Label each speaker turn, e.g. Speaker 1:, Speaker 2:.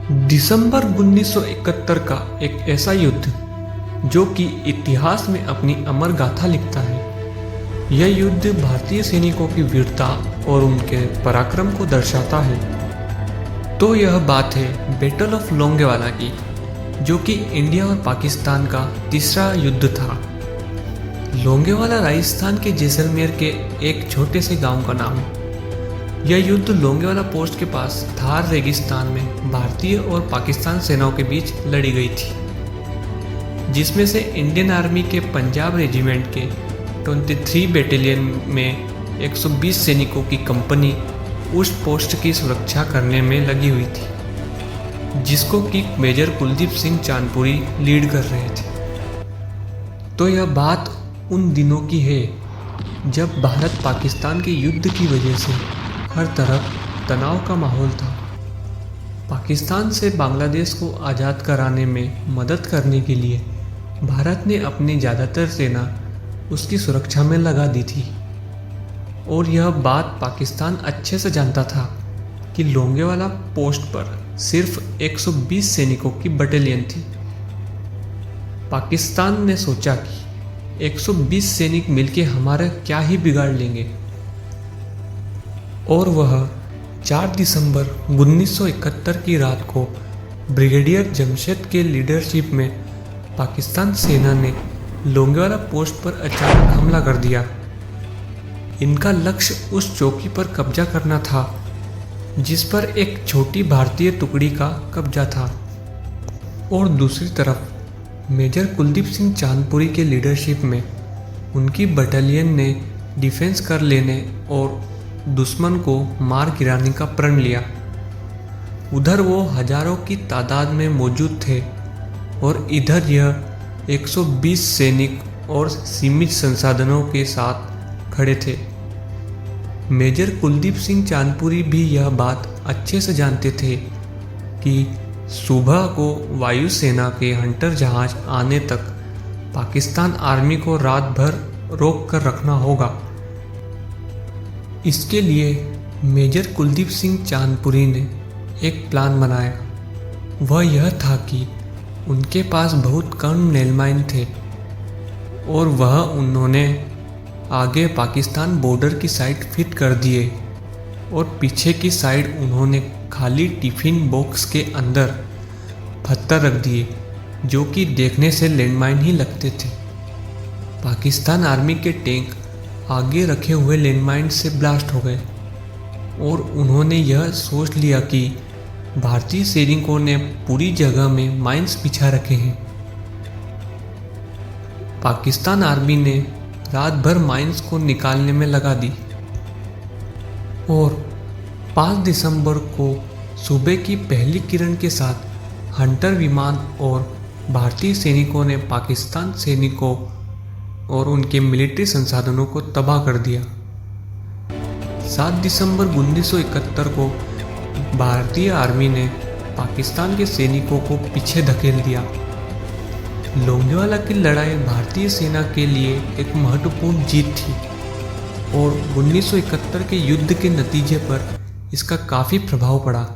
Speaker 1: दिसंबर 1971 का एक ऐसा युद्ध जो कि इतिहास में अपनी अमर गाथा लिखता है। यह युद्ध भारतीय सैनिकों की वीरता और उनके पराक्रम को दर्शाता है। तो यह बात है बैटल ऑफ लोंगेवाला की, जो कि इंडिया और पाकिस्तान का तीसरा युद्ध था। लोंगेवाला राजस्थान के जैसलमेर के एक छोटे से गांव का नाम है। यह युद्ध लोंगेवाला पोस्ट के पास थार रेगिस्तान में भारतीय और पाकिस्तान सेनाओं के बीच लड़ी गई थी, जिसमें से इंडियन आर्मी के पंजाब रेजिमेंट के 23 बैटालियन में 120 सैनिकों की कंपनी उस पोस्ट की सुरक्षा करने में लगी हुई थी, जिसको कि मेजर कुलदीप सिंह चांदपुरी लीड कर रहे थे। तो यह बात उन दिनों की है जब भारत पाकिस्तान के युद्ध की वजह से हर तरफ तनाव का माहौल था। पाकिस्तान से बांग्लादेश को आज़ाद कराने में मदद करने के लिए भारत ने अपनी ज़्यादातर सेना उसकी सुरक्षा में लगा दी थी, और यह बात पाकिस्तान अच्छे से जानता था कि लोंगेवाला पोस्ट पर सिर्फ 120 सैनिकों की बटालियन थी। पाकिस्तान ने सोचा कि 120 सैनिक मिलके हमारा क्या ही बिगाड़ लेंगे, और वह 4 दिसंबर 1971 की रात को ब्रिगेडियर जमशेद के लीडरशिप में पाकिस्तान सेना ने लोंगेवाला पोस्ट पर अचानक हमला कर दिया। इनका लक्ष्य उस चौकी पर कब्जा करना था जिस पर एक छोटी भारतीय टुकड़ी का कब्जा था, और दूसरी तरफ मेजर कुलदीप सिंह चांदपुरी के लीडरशिप में उनकी बटालियन ने डिफेंस कर लेने और दुश्मन को मार गिराने का प्रण लिया। उधर वो हजारों की तादाद में मौजूद थे और इधर यह 120 सैनिक और सीमित संसाधनों के साथ खड़े थे। मेजर कुलदीप सिंह चांदपुरी भी यह बात अच्छे से जानते थे कि सुबह को वायुसेना के हंटर जहाज आने तक पाकिस्तान आर्मी को रात भर रोक कर रखना होगा। इसके लिए मेजर कुलदीप सिंह चांदपुरी ने एक प्लान बनाया। वह यह था कि उनके पास बहुत कम नेलमाइन थे, और वह उन्होंने आगे पाकिस्तान बॉर्डर की साइड फिट कर दिए, और पीछे की साइड उन्होंने खाली टिफिन बॉक्स के अंदर पत्थर रख दिए, जो कि देखने से लैंडमाइन ही लगते थे। पाकिस्तान आर्मी के टैंक आगे रखे हुए लैंडमाइन से ब्लास्ट हो गए, और उन्होंने यह सोच लिया कि भारतीय सैनिकों ने पूरी जगह में माइंस बिछा रखे हैं। पाकिस्तान आर्मी ने रात भर माइंस को निकालने में लगा दी, और 5 दिसंबर को सुबह की पहली किरण के साथ हंटर विमान और भारतीय सैनिकों ने पाकिस्तान सैनिकों और उनके मिलिट्री संसाधनों को तबाह कर दिया। 7 दिसंबर 1971 को भारतीय आर्मी ने पाकिस्तान के सैनिकों को पीछे धकेल दिया। लोंगेवाला की लड़ाई भारतीय सेना के लिए एक महत्वपूर्ण जीत थी, और 1971 के युद्ध के नतीजे पर इसका काफ़ी प्रभाव पड़ा।